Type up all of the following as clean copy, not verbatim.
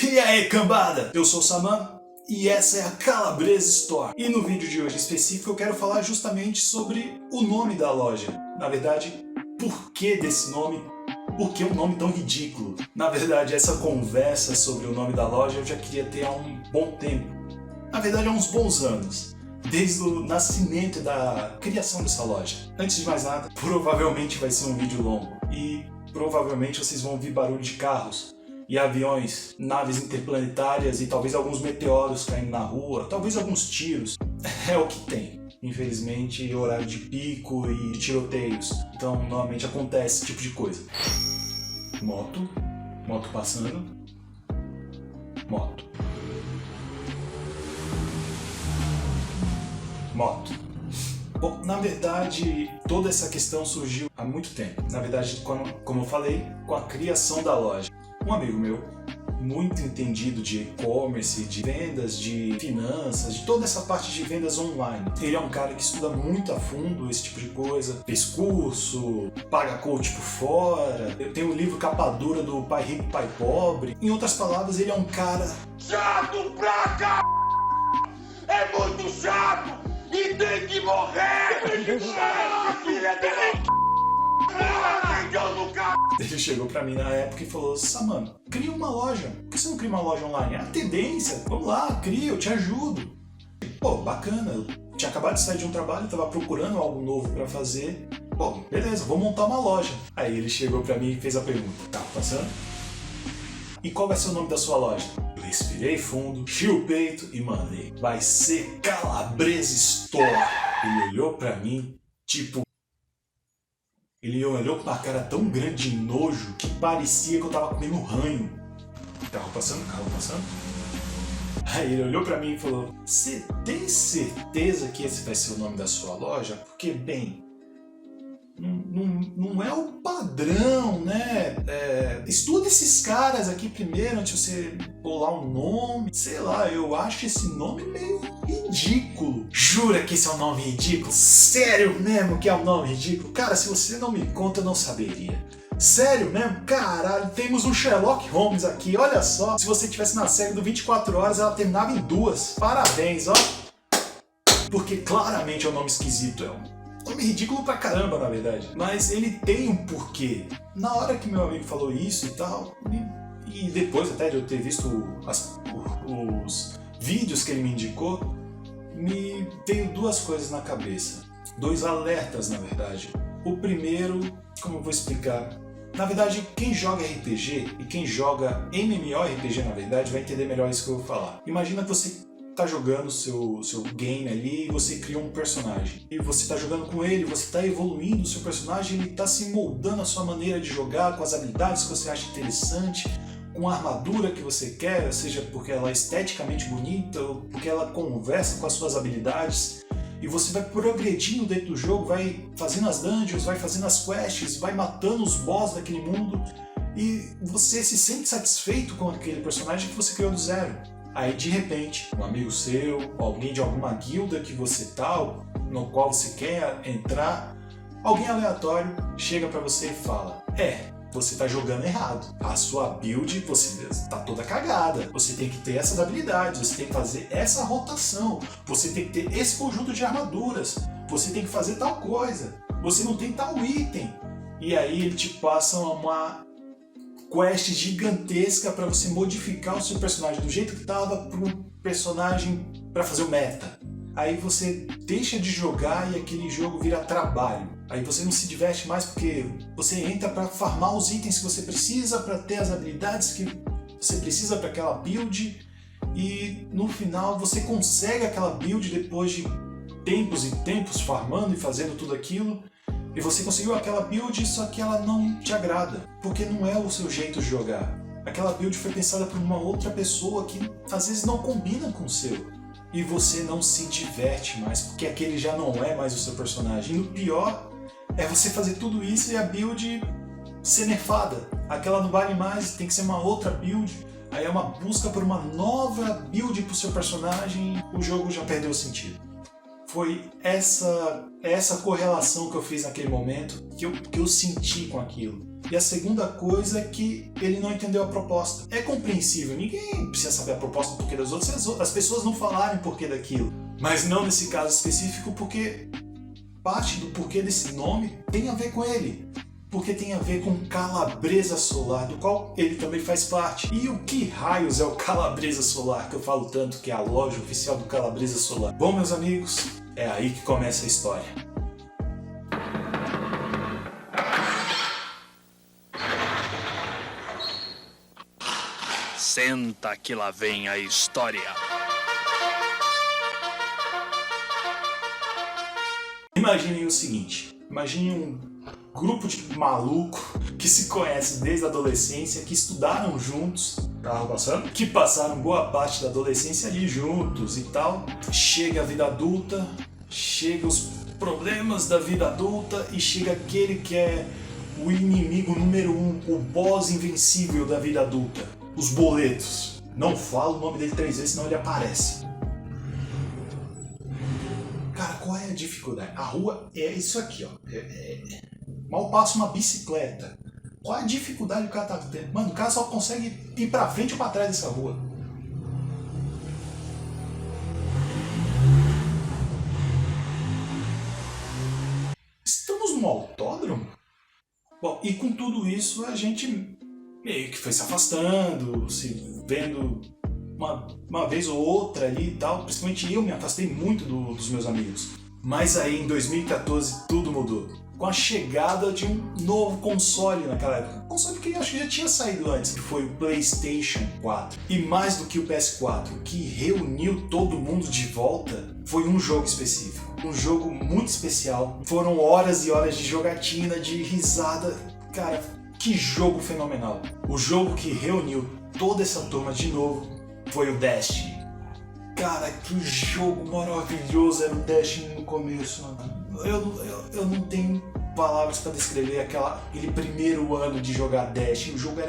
E aí, cambada? Eu sou o Saman e essa é a Calabresa Store. E no vídeo de hoje em específico eu quero falar justamente sobre o nome da loja. Na verdade, por que desse nome? Por que um nome tão ridículo? Na verdade, essa conversa sobre o nome da loja eu já queria ter há um bom tempo. Na verdade, há uns bons anos. Desde o nascimento da criação dessa loja. Antes de mais nada, provavelmente vai ser um vídeo longo. E provavelmente vocês vão ouvir barulho de carros e aviões, naves interplanetárias e talvez alguns meteoros caindo na rua, talvez alguns tiros. É o que tem. Infelizmente, horário de pico e tiroteios. Então, normalmente acontece esse tipo de coisa. Moto passando. Moto. Bom, na verdade, toda essa questão surgiu há muito tempo. Na verdade, como eu falei, com a criação da loja. Um amigo meu, muito entendido de e-commerce, de vendas, de finanças, de toda essa parte de vendas online. Ele é um cara que estuda muito a fundo esse tipo de coisa, fez curso, paga coach por fora, eu tenho o livro capa dura do Pai Rico, Pai Pobre. Em outras palavras, ele é um cara chato pra c****! É muito chato! E tem que morrer! Filha da c****! Ele chegou pra mim na época e falou: Saman, cria uma loja. Por que você não cria uma loja online? É a tendência. Vamos lá, cria, eu te ajudo. Pô, bacana. Eu tinha acabado de sair de um trabalho, tava procurando algo novo pra fazer. Pô, beleza, vou montar uma loja. Aí ele chegou pra mim e fez a pergunta: tá passando? E qual vai ser o nome da sua loja? Eu respirei fundo, enchi o peito e mandei: vai ser Calabresa Store. Ele olhou pra mim, tipo... Ele olhou com uma cara tão grande de nojo que parecia que eu tava comendo ranho. Carro passando. Aí ele olhou pra mim e falou: você tem certeza que esse vai ser o nome da sua loja? Porque, bem, não é o padrão, né? Estuda esses caras aqui primeiro antes de você bolar um nome. Sei lá, eu acho esse nome meio ridículo. Jura que esse é um nome ridículo? Sério mesmo que é um nome ridículo? Cara, se você não me conta, eu não saberia. Sério mesmo? Caralho, temos um Sherlock Holmes aqui, olha só. Se você tivesse na série do 24 horas, ela terminava em 2. Parabéns, ó. Porque claramente é um nome esquisito, é um nome ridículo pra caramba, na verdade. Mas ele tem um porquê. Na hora que meu amigo falou isso e tal, e depois até de eu ter visto os vídeos que ele me indicou, me veio duas coisas na cabeça. 2 alertas, na verdade. O primeiro, como eu vou explicar? Na verdade, quem joga RPG e quem joga MMORPG, na verdade, vai entender melhor isso que eu vou falar. Imagina que você tá jogando seu game ali e você cria um personagem. E você tá jogando com ele, você tá evoluindo o seu personagem, ele tá se moldando a sua maneira de jogar, com as habilidades que você acha interessante, com a armadura que você quer, seja porque ela é esteticamente bonita ou porque ela conversa com as suas habilidades. E você vai progredindo dentro do jogo, vai fazendo as dungeons, vai fazendo as quests, vai matando os boss daquele mundo e você se sente satisfeito com aquele personagem que você criou do zero. Aí de repente, um amigo seu, alguém de alguma guilda que você tá, no qual você quer entrar, alguém aleatório chega pra você e fala: você tá jogando errado. A sua build, você tá toda cagada. Você tem que ter essas habilidades, você tem que fazer essa rotação, você tem que ter esse conjunto de armaduras, você tem que fazer tal coisa, você não tem tal item. E aí ele te passa uma quest gigantesca para você modificar o seu personagem do jeito que tava para um personagem para fazer o meta. Aí você deixa de jogar e aquele jogo vira trabalho. Aí você não se diverte mais porque você entra para farmar os itens que você precisa, para ter as habilidades que você precisa para aquela build, e no final você consegue aquela build depois de tempos e tempos farmando e fazendo tudo aquilo. E você conseguiu aquela build, só que ela não te agrada, porque não é o seu jeito de jogar. Aquela build foi pensada por uma outra pessoa que às vezes não combina com o seu. E você não se diverte mais, porque aquele já não é mais o seu personagem. E o pior é você fazer tudo isso e a build ser nerfada. Aquela não vale mais, tem que ser uma outra build. Aí é uma busca por uma nova build pro seu personagem, o jogo já perdeu o sentido. Foi essa correlação que eu fiz naquele momento, que eu senti com aquilo. E a segunda coisa é que ele não entendeu a proposta. É compreensível, ninguém precisa saber a proposta do porquê das outras, as pessoas não falarem porquê daquilo. Mas não nesse caso específico, porque parte do porquê desse nome tem a ver com ele. Porque tem a ver com Calabresa Solar, do qual ele também faz parte. E o que raios é o Calabresa Solar, que eu falo tanto que é a loja oficial do Calabresa Solar? Bom, meus amigos, é aí que começa a história. Senta que lá vem a história. Imaginem o seguinte, imagine um grupo de maluco que se conhece desde a adolescência, que estudaram juntos, carro passando, que passaram boa parte da adolescência ali juntos e tal. Chega a vida adulta, chega os problemas da vida adulta e chega aquele que é o inimigo número 1, o boss invencível da vida adulta. Os boletos. Não falo o nome dele 3 vezes, senão ele aparece. Cara, qual é a dificuldade? A rua é isso aqui, ó. Mal passa uma bicicleta. Qual é a dificuldade que o cara tá tendo? Mano, o cara só consegue ir pra frente ou pra trás dessa rua. Estamos no autódromo? Bom, e com tudo isso a gente meio que foi se afastando, se vendo uma vez ou outra ali e tal. Principalmente eu me afastei muito dos meus amigos. Mas aí em 2014 tudo mudou. Com a chegada de um novo console naquela época. Um console que acho que já tinha saído antes, que foi o PlayStation 4. E mais do que o PS4, o que reuniu todo mundo de volta foi um jogo específico. Um jogo muito especial. Foram horas e horas de jogatina, de risada. Cara, que jogo fenomenal. O jogo que reuniu toda essa turma de novo foi o Destiny. Cara, que jogo maravilhoso era o Destiny no começo, mano. Eu não tenho palavras para descrever aquele primeiro ano de jogar Destiny. O jogo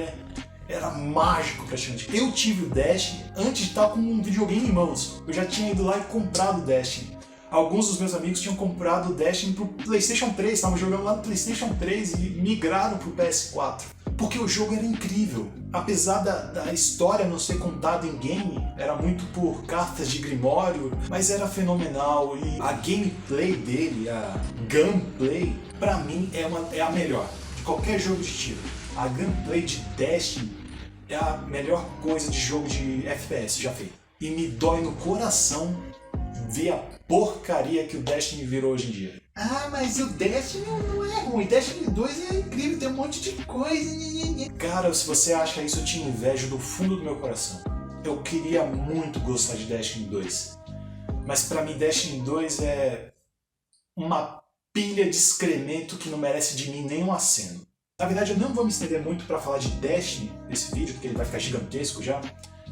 era mágico praticamente. Eu tive o Destiny antes de estar com um videogame em mãos. Eu já tinha ido lá e comprado o Destiny. Alguns dos meus amigos tinham comprado o Destiny pro PlayStation 3, estavam jogando lá no PlayStation 3 e migraram pro PS4. Porque o jogo era incrível. Apesar da história não ser contada em game, era muito por cartas de Grimório, mas era fenomenal. E a gameplay dele, a gunplay, pra mim é a melhor de qualquer jogo de tiro. A gunplay de Destiny é a melhor coisa de jogo de FPS já feito. E me dói no coração ver a porcaria que o Destiny virou hoje em dia. Ah, mas o Destiny não é ruim. Destiny 2 é incrível, tem um monte de coisa. Cara, se você acha isso, eu te invejo do fundo do meu coração. Eu queria muito gostar de Destiny 2. Mas pra mim, Destiny 2 é uma pilha de excremento que não merece de mim nem um aceno. Na verdade, eu não vou me estender muito pra falar de Destiny nesse vídeo, porque ele vai ficar gigantesco já.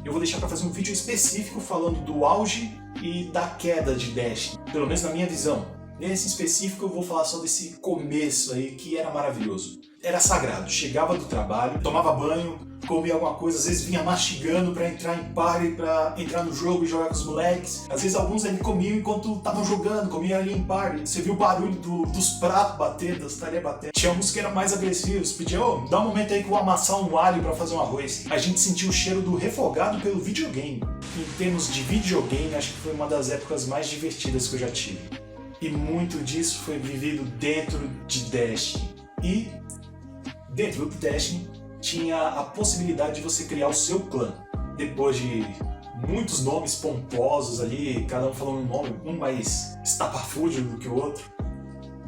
Eu vou deixar pra fazer um vídeo específico falando do auge e da queda de Destiny, pelo menos na minha visão. Nesse específico eu vou falar só desse começo aí que era maravilhoso. Era sagrado, chegava do trabalho, tomava banho, comia alguma coisa, às vezes vinha mastigando pra entrar em party, pra entrar no jogo e jogar com os moleques. Às vezes alguns ali comiam enquanto estavam jogando, comiam ali em party. Você viu o barulho dos pratos batendo, das talheres batendo. Tinha uns que eram mais agressivos, pediam, dá um momento aí que eu vou amassar um alho pra fazer um arroz. A gente sentiu o cheiro do refogado pelo videogame. Em termos de videogame, acho que foi uma das épocas mais divertidas que eu já tive. E muito disso foi vivido dentro de Destiny. E dentro do Destiny tinha a possibilidade de você criar o seu clã. Depois de muitos nomes pomposos ali, cada um falando um nome, um mais estapafúrdio do que o outro,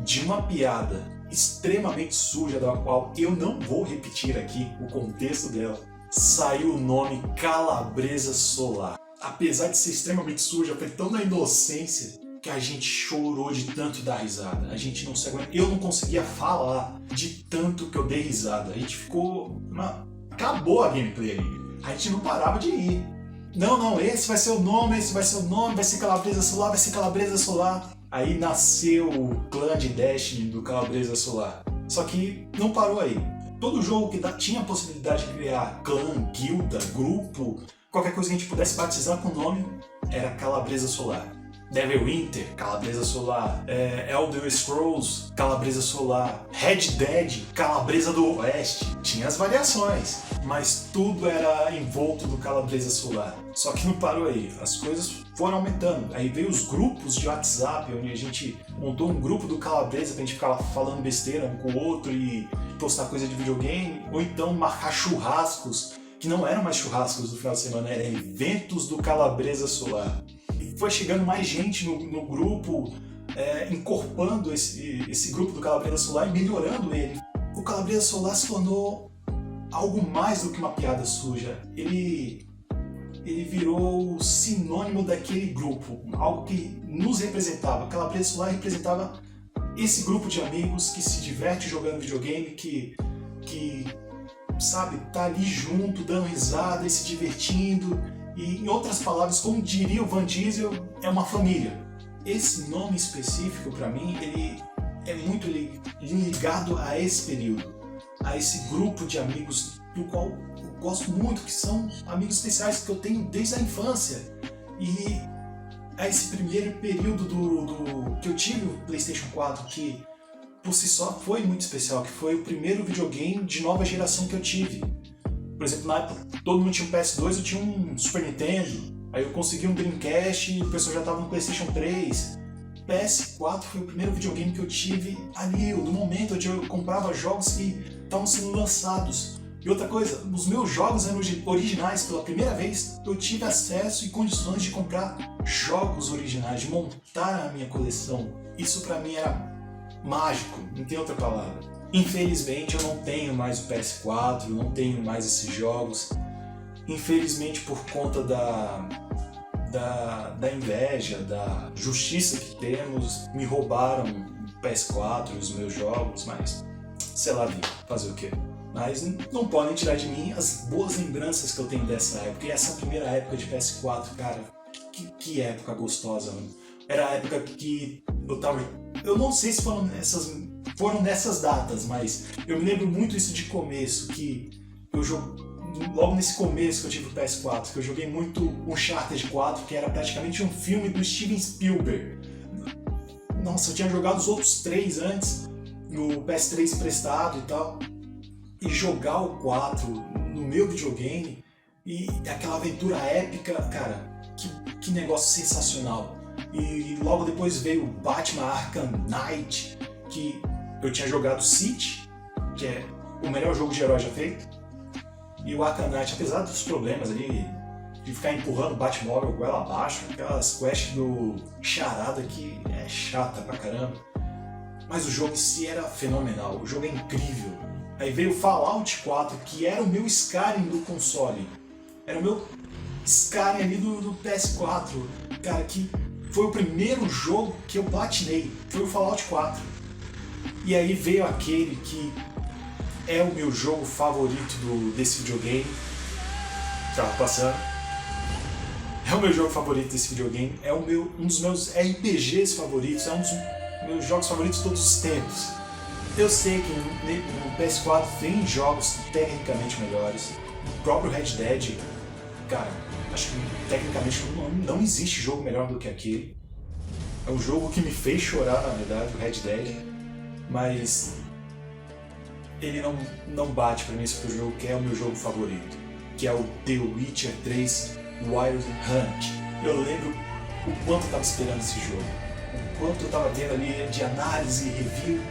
de uma piada extremamente suja, da qual eu não vou repetir aqui o contexto dela, saiu o nome Calabresa Solar. Apesar de ser extremamente suja, foi tão na inocência que a gente chorou de tanto dar risada. A gente não se aguenta. Eu não conseguia falar de tanto que eu dei risada. A gente ficou... Acabou a gameplay ali. A gente não parava de rir. Não, esse vai ser o nome, vai ser Calabresa Solar, vai ser Calabresa Solar. Aí nasceu o clã de Destiny do Calabresa Solar. Só que não parou aí. Todo jogo que tinha a possibilidade de criar clã, guilda, grupo, qualquer coisa que a gente pudesse batizar com o nome, era Calabresa Solar. Neverwinter, Calabresa Solar, Elder Scrolls, Calabresa Solar, Red Dead, Calabresa do Oeste. Tinha as variações, mas tudo era envolto do Calabresa Solar. Só que não parou aí, as coisas foram aumentando. Aí veio os grupos de WhatsApp, onde a gente montou um grupo do Calabresa pra gente ficar falando besteira um com o outro e postar coisa de videogame, ou então marcar churrascos, que não eram mais churrascos do final de semana, eram eventos do Calabresa Solar. E foi chegando mais gente no grupo, encorpando esse grupo do Calabresa Solar e melhorando ele. O Calabresa Solar se tornou algo mais do que uma piada suja. Ele virou o sinônimo daquele grupo, algo que nos representava. Calabresa Solar representava esse grupo de amigos que se diverte jogando videogame, que sabe, tá ali junto, dando risada e se divertindo. E, em outras palavras, como diria o Van Diesel, é uma família. Esse nome específico, para mim, ele é muito ligado a esse período, a esse grupo de amigos do qual eu gosto muito, que são amigos especiais que eu tenho desde a infância. E a esse primeiro período que eu tive o PlayStation 4, que por si só foi muito especial, que foi o primeiro videogame de nova geração que eu tive. Por exemplo, na época todo mundo tinha um PS2, eu tinha um Super Nintendo, aí eu consegui um Dreamcast e o pessoal já estava no PlayStation 3. PS4 foi o primeiro videogame que eu tive ali, no momento onde eu comprava jogos que estavam sendo lançados. E outra coisa, os meus jogos eram originais. Pela primeira vez eu tive acesso e condições de comprar jogos originais, de montar a minha coleção. Isso pra mim era mágico, não tem outra palavra. Infelizmente eu não tenho mais o PS4, eu não tenho mais esses jogos. Infelizmente, por conta da inveja, da justiça que temos, me roubaram o PS4, os meus jogos, mas sei lá, fazer o quê? Mas não podem tirar de mim as boas lembranças que eu tenho dessa época. E essa primeira época de PS4, cara, que época gostosa, mano. Era a época que eu não sei se foram nessas datas, mas eu me lembro muito isso de começo, que logo nesse começo que eu tive o PS4, que eu joguei muito Uncharted 4, que era praticamente um filme do Steven Spielberg. Nossa, eu tinha jogado os outros 3 antes, no PS3 emprestado e tal. E jogar o 4 no meu videogame e aquela aventura épica, cara, que negócio sensacional. E logo depois veio o Batman Arkham Knight, que eu tinha jogado City, que é o melhor jogo de herói já feito. E o Arkham Knight, apesar dos problemas ali, de ficar empurrando o Batmóvel goela abaixo, aquelas quests do Charada que é chata pra caramba, mas o jogo em si era fenomenal, o jogo é incrível. Aí veio o Fallout 4, que era o meu Skyrim do console. Era o meu Skyrim ali do PS4. Cara, que foi o primeiro jogo que eu platinei. Foi o Fallout 4. E aí veio aquele que é o meu jogo favorito desse videogame. Tava passando. É o meu jogo favorito desse videogame. É um dos meus RPGs favoritos. É um dos meus jogos favoritos de todos os tempos. Eu sei que no PS4 tem jogos tecnicamente melhores. O próprio Red Dead, cara, acho que tecnicamente não existe jogo melhor do que aquele. É um jogo que me fez chorar, na verdade, o Red Dead. Mas ele não bate pra mim esse outro jogo, que é o meu jogo favorito, que é o The Witcher 3 Wild Hunt. Eu lembro o quanto eu tava esperando esse jogo, o quanto eu tava vendo ali de análise e review.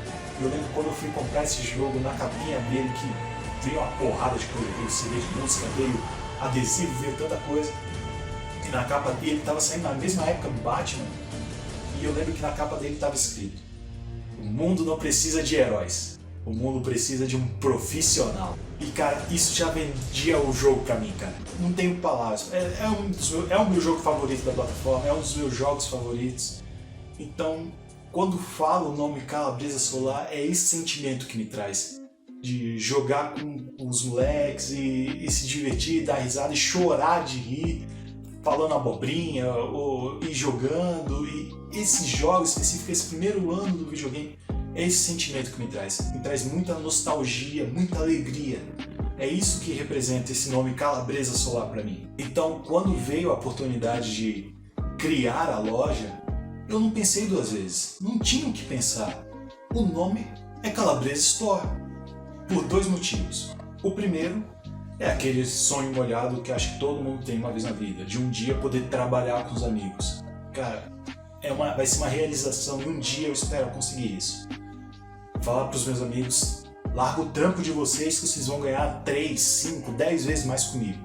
Eu lembro quando eu fui comprar esse jogo, na capinha dele, que veio uma porrada de coisa, veio CD de música, veio adesivo, veio tanta coisa. E na capa dele estava saindo na mesma época do Batman, e eu lembro que na capa dele estava escrito: o mundo não precisa de heróis, o mundo precisa de um profissional. E cara, isso já vendia o jogo pra mim, cara. Não tenho palavras. É o meu jogo favorito da plataforma, é um dos meus jogos favoritos. Então, quando falo o nome Calabresa Solar, é esse sentimento que me traz. De jogar com os moleques e se divertir, dar risada e chorar de rir, falando abobrinha e jogando. E esses jogos específicos, esse primeiro ano do videogame, é esse sentimento que me traz. Me traz muita nostalgia, muita alegria. É isso que representa esse nome Calabresa Solar para mim. Então, quando veio a oportunidade de criar a loja, eu não pensei duas vezes. Não tinha o que pensar. O nome é Calabresa Store. Por dois motivos. O primeiro é aquele sonho molhado que acho que todo mundo tem uma vez na vida. De um dia poder trabalhar com os amigos. Cara, vai ser uma realização e um dia eu espero conseguir isso. Falar pros meus amigos, larga o trampo de vocês que vocês vão ganhar 3, 5, 10 vezes mais comigo.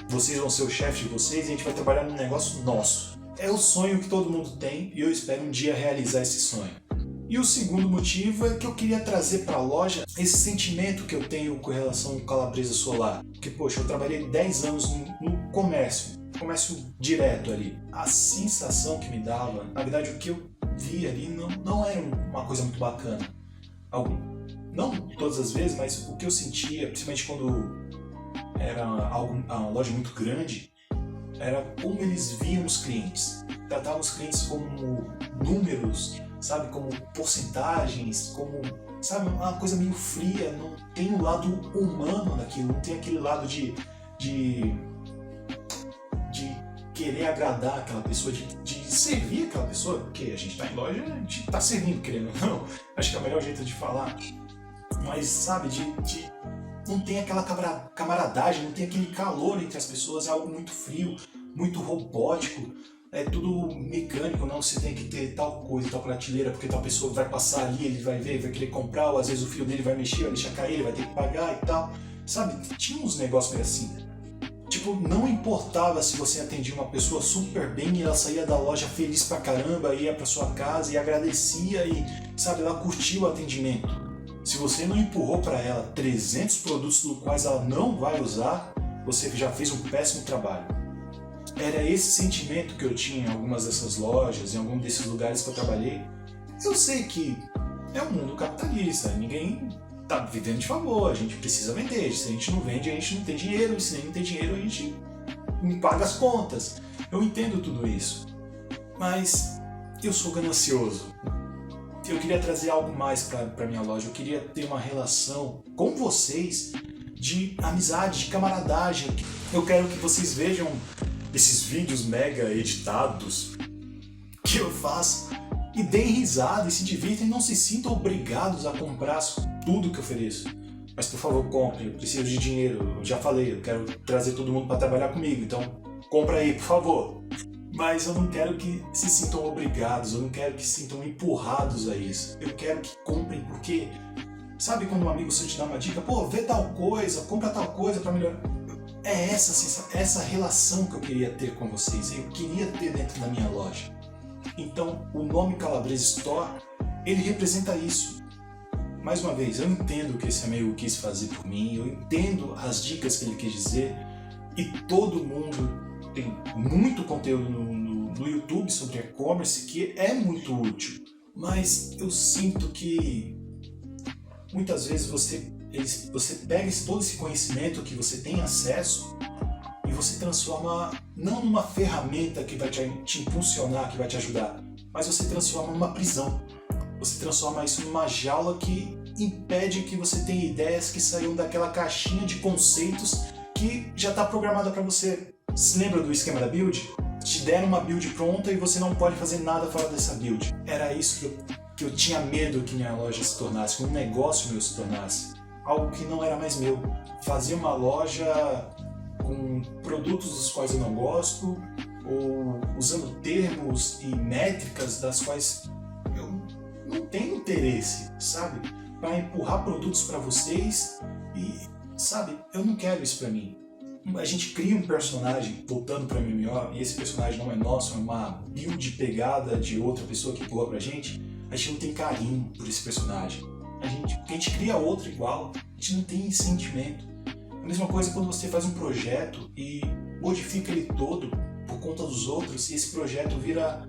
Vocês vão ser o chefe de vocês e a gente vai trabalhar num negócio nosso. É o sonho que todo mundo tem e eu espero um dia realizar esse sonho. E o segundo motivo é que eu queria trazer para a loja esse sentimento que eu tenho com relação ao Calabresa Solar. Porque, poxa, eu trabalhei 10 anos no comércio direto ali. A sensação que me dava, na verdade o que eu vi ali não era uma coisa muito bacana. Não todas as vezes, mas o que eu sentia, principalmente quando era uma loja muito grande, era como eles viam os clientes. Tratavam os clientes como números, sabe, como porcentagens, como, sabe, uma coisa meio fria. Não tem o lado humano daquilo, não tem aquele lado de querer agradar aquela pessoa, de servir aquela pessoa, porque a gente tá em loja, a gente tá servindo, querendo ou não. Acho que é o melhor jeito de falar. Mas, sabe, não tem aquela camaradagem, não tem aquele calor entre as pessoas, é algo muito frio, muito robótico, é tudo mecânico. Não, você tem que ter tal coisa, tal prateleira, porque tal pessoa vai passar ali, ele vai ver, vai querer comprar, ou às vezes o filho dele vai mexer, vai deixar cair, ele vai ter que pagar e tal. Sabe, tinha uns negócios meio assim. Tipo, não importava se você atendia uma pessoa super bem e ela saía da loja feliz pra caramba, ia pra sua casa e agradecia e, sabe, ela curtia o atendimento. Se você não empurrou para ela 300 produtos dos quais ela não vai usar, você já fez um péssimo trabalho. Era esse sentimento que eu tinha em algumas dessas lojas, em algum desses lugares que eu trabalhei. Eu sei que é um mundo capitalista, ninguém tá vivendo de favor, a gente precisa vender. Se a gente não vende, a gente não tem dinheiro, e se não tem dinheiro, a gente não paga as contas. Eu entendo tudo isso, mas eu sou ganancioso. Eu queria trazer algo mais para minha loja. Eu queria ter uma relação com vocês de amizade, de camaradagem. Eu quero que vocês vejam esses vídeos mega editados que eu faço e deem risada e se divirtam e não se sintam obrigados a comprar tudo que eu ofereço. Mas por favor, compre, eu preciso de dinheiro. Eu já falei, eu quero trazer todo mundo para trabalhar comigo, então compra aí, por favor. Mas eu não quero que se sintam obrigados, eu não quero que se sintam empurrados a isso. Eu quero que comprem porque, sabe quando um amigo seu te dá uma dica, pô, vê tal coisa, compra tal coisa para melhorar. É essa relação que eu queria ter com vocês, eu queria ter dentro da minha loja. Então, o nome Calabresa Store, ele representa isso. Mais uma vez, eu entendo o que esse amigo quis fazer por mim, eu entendo as dicas que ele quis dizer, e todo mundo tem muito conteúdo no YouTube sobre e-commerce que é muito útil, mas eu sinto que muitas vezes você pega todo esse conhecimento que você tem acesso e você transforma não numa ferramenta que vai te impulsionar, que vai te ajudar, mas você transforma numa prisão. Você transforma isso numa jaula que impede que você tenha ideias que saíram daquela caixinha de conceitos que já está programada para você. Se lembra do esquema da build? Te deram uma build pronta e você não pode fazer nada fora dessa build. Era isso que eu tinha medo que minha loja se tornasse, que um negócio meu se tornasse. Algo que não era mais meu. Fazer uma loja com produtos dos quais eu não gosto, ou usando termos e métricas das quais eu não tenho interesse, sabe? Para empurrar produtos para vocês e, sabe, eu não quero isso para mim. A gente cria um personagem, voltando para MMO, e esse personagem não é nosso, é uma build pegada de outra pessoa que empurra pra gente, a gente não tem carinho por esse personagem. A gente cria outro igual, a gente não tem sentimento. A mesma coisa quando você faz um projeto e modifica ele todo por conta dos outros, e esse projeto vira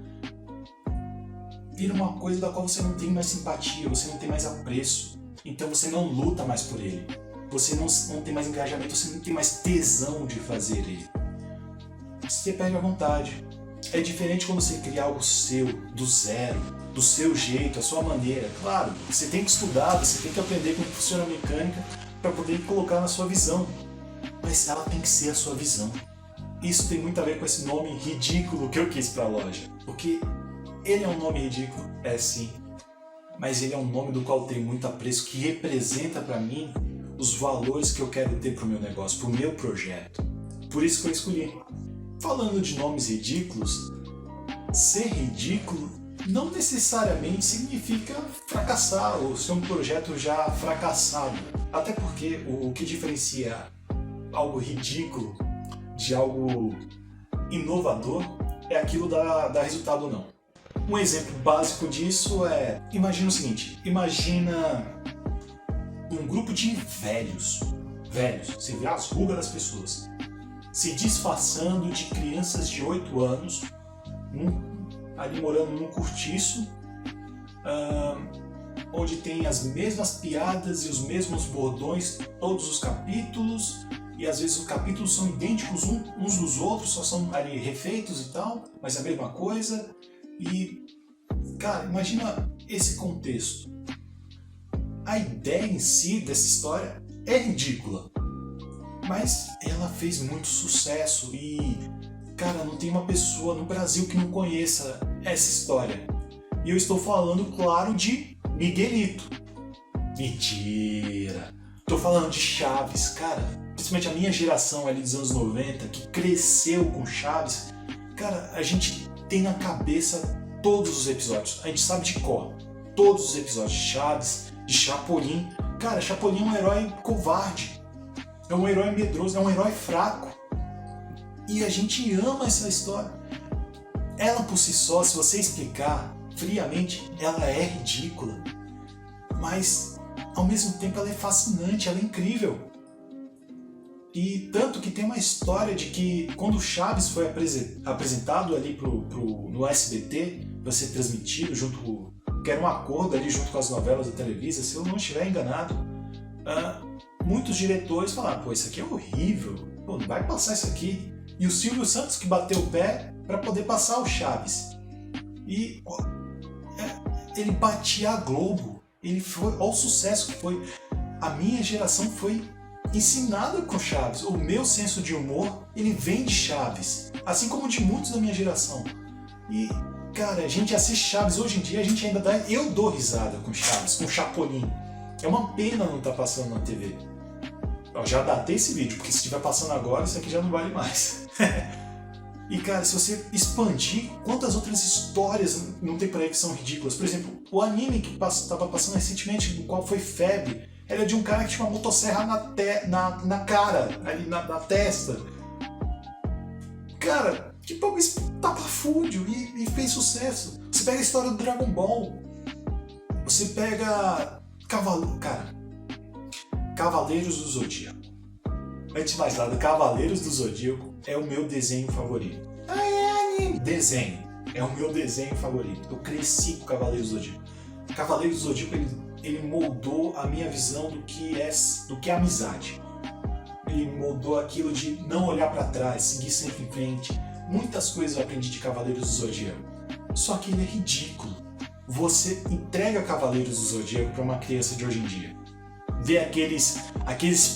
uma coisa da qual você não tem mais simpatia, você não tem mais apreço, então você não luta mais por ele. Você não tem mais engajamento, você não tem mais tesão de fazer ele. Você perde a vontade. É diferente quando você cria algo seu, do zero, do seu jeito, a sua maneira. Claro, você tem que estudar, você tem que aprender como funciona a mecânica para poder colocar na sua visão. Mas ela tem que ser a sua visão. Isso tem muito a ver com esse nome ridículo que eu quis para a loja. Porque Ele é um nome ridículo, é sim, mas ele é um nome do qual eu tenho muito apreço, que representa pra mim os valores que eu quero ter pro meu negócio, pro meu projeto. Por isso que eu escolhi. Falando de nomes ridículos, ser ridículo não necessariamente significa fracassar ou ser um projeto já fracassado. Até porque o que diferencia algo ridículo de algo inovador é aquilo dar resultado ou não. Um exemplo básico disso é, imagina o seguinte, imagina um grupo de velhos, você vê as rugas das pessoas, se disfarçando de crianças de 8 anos, ali morando num cortiço, onde tem as mesmas piadas e os mesmos bordões, todos os capítulos, e às vezes os capítulos são idênticos uns dos outros, só são ali refeitos e tal, mas é a mesma coisa. E, cara, imagina esse contexto. A ideia em si dessa história é ridícula, mas ela fez muito sucesso e, cara, não tem uma pessoa no Brasil que não conheça essa história. E eu estou falando, claro, de Miguelito. Mentira! Tô falando de Chaves, cara. Principalmente a minha geração ali dos anos 90, que cresceu com Chaves. Cara, a gente tem na cabeça todos os episódios. A gente sabe de cor. Todos os episódios de Chaves, de Chapolin. Cara, Chapolin é um herói covarde. É um herói medroso, é um herói fraco. E a gente ama essa história. Ela por si só, se você explicar friamente, ela é ridícula. Mas, ao mesmo tempo, ela é fascinante, ela é incrível. E tanto que tem uma história de que quando o Chaves foi apresentado ali no SBT, para ser transmitido junto, que era um acordo ali junto com as novelas da Televisa, se eu não estiver enganado, muitos diretores falaram, pô, isso aqui é horrível, pô, não vai passar isso aqui. E o Silvio Santos que bateu o pé para poder passar o Chaves. E ele batia a Globo, ele foi, olha o sucesso que foi. A minha geração foi ensinada com Chaves. O meu senso de humor, ele vem de Chaves, assim como de muitos da minha geração. E, cara, a gente assiste Chaves hoje em dia, a gente ainda dá... Eu dou risada com Chaves, com Chapolin. É uma pena não estar passando na TV. Eu já datei esse vídeo, porque se estiver passando agora, isso aqui já não vale mais. E, cara, se você expandir, quantas outras histórias não tem por aí que são ridículas? Por exemplo, o anime que estava passando recentemente, no qual foi febre, era de um cara que tinha uma motosserra na cara, ali na testa. Cara, que bagulho estapafúrdio e fez sucesso. Você pega a história do Dragon Ball, você pega Cavaleiros do Zodíaco. Antes de mais nada, Cavaleiros do Zodíaco é o meu desenho favorito. É anime. Desenho. É o meu desenho favorito. Eu cresci com Cavaleiros do Zodíaco. Cavaleiros do Zodíaco, ele moldou a minha visão do que é amizade. Ele moldou aquilo de não olhar para trás, seguir sempre em frente. Muitas coisas eu aprendi de Cavaleiros do Zodíaco. Só que ele é ridículo. Você entrega Cavaleiros do Zodíaco para uma criança de hoje em dia. Vê aqueles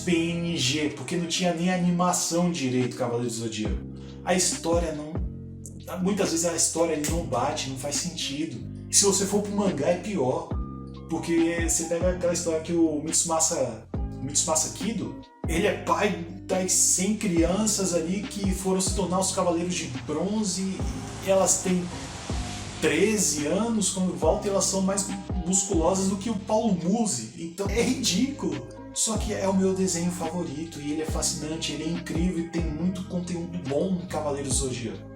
PNG, porque não tinha nem animação direito Cavaleiros do Zodíaco. A história não... Muitas vezes a história ele não bate, não faz sentido. E se você for pro mangá é pior. Porque você pega aquela história que o Mitsumasa Kido, ele é pai das 100 crianças ali que foram se tornar os Cavaleiros de Bronze. E elas têm 13 anos, quando voltam elas são mais musculosas do que o Paulo Musi. Então é ridículo. Só que é o meu desenho favorito e ele é fascinante, ele é incrível e tem muito conteúdo bom no Cavaleiros do Zodíaco.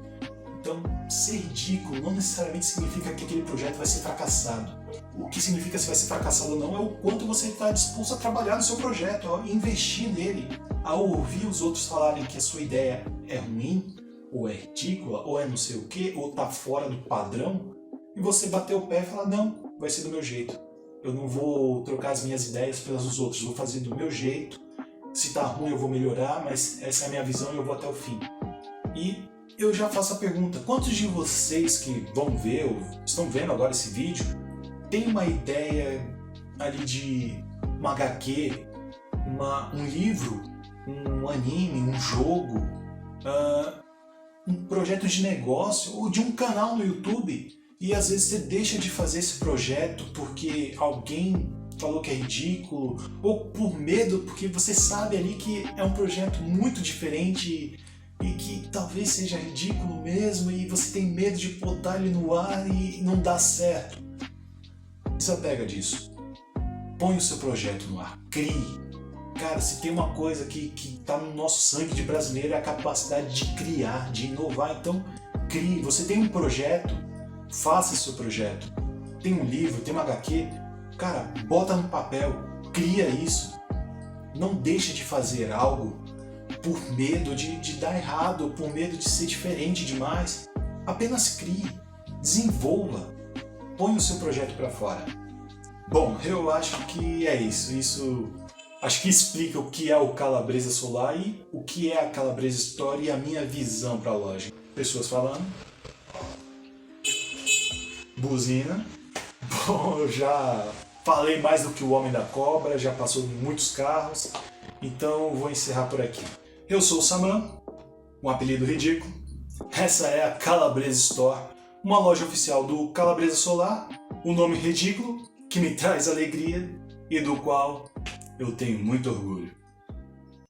Então, ser ridículo não necessariamente significa que aquele projeto vai ser fracassado. O que significa se vai ser fracassado ou não é o quanto você está disposto a trabalhar no seu projeto, a investir nele, a ouvir os outros falarem que a sua ideia é ruim, ou é ridícula, ou é não sei o que, ou tá fora do padrão, e você bater o pé e falar, não, vai ser do meu jeito. Eu não vou trocar as minhas ideias pelas dos outros, vou fazer do meu jeito. Se tá ruim eu vou melhorar, mas essa é a minha visão e eu vou até o fim. E eu já faço a pergunta, quantos de vocês que vão ver ou estão vendo agora esse vídeo tem uma ideia ali de uma HQ, um livro, um anime, um jogo, um projeto de negócio ou de um canal no YouTube E às vezes você deixa de fazer esse projeto porque alguém falou que é ridículo, ou por medo, porque você sabe ali que é um projeto muito diferente e que talvez seja ridículo mesmo, e você tem medo de botar ele no ar e não dá certo. Desapega disso. Põe o seu projeto no ar. Crie. Cara, se tem uma coisa que tá no nosso sangue de brasileiro é a capacidade de criar, de inovar. Então, crie. Você tem um projeto, faça seu projeto. Tem um livro, tem uma HQ, cara, bota no papel, cria isso. Não deixe de fazer algo por medo de dar errado, por medo de ser diferente demais. Apenas crie, desenvolva, põe o seu projeto para fora. Bom, eu acho que é isso. Isso acho que explica o que é o Calabresa Solar e o que é a Calabresa Store e a minha visão para a loja. Pessoas falando. Buzina. Bom, eu já falei mais do que o Homem da Cobra, já passou muitos carros, então vou encerrar por aqui. Eu sou o Saman, um apelido ridículo. Essa é a Calabresa Store, uma loja oficial do Calabresa Solar, um nome ridículo que me traz alegria e do qual eu tenho muito orgulho.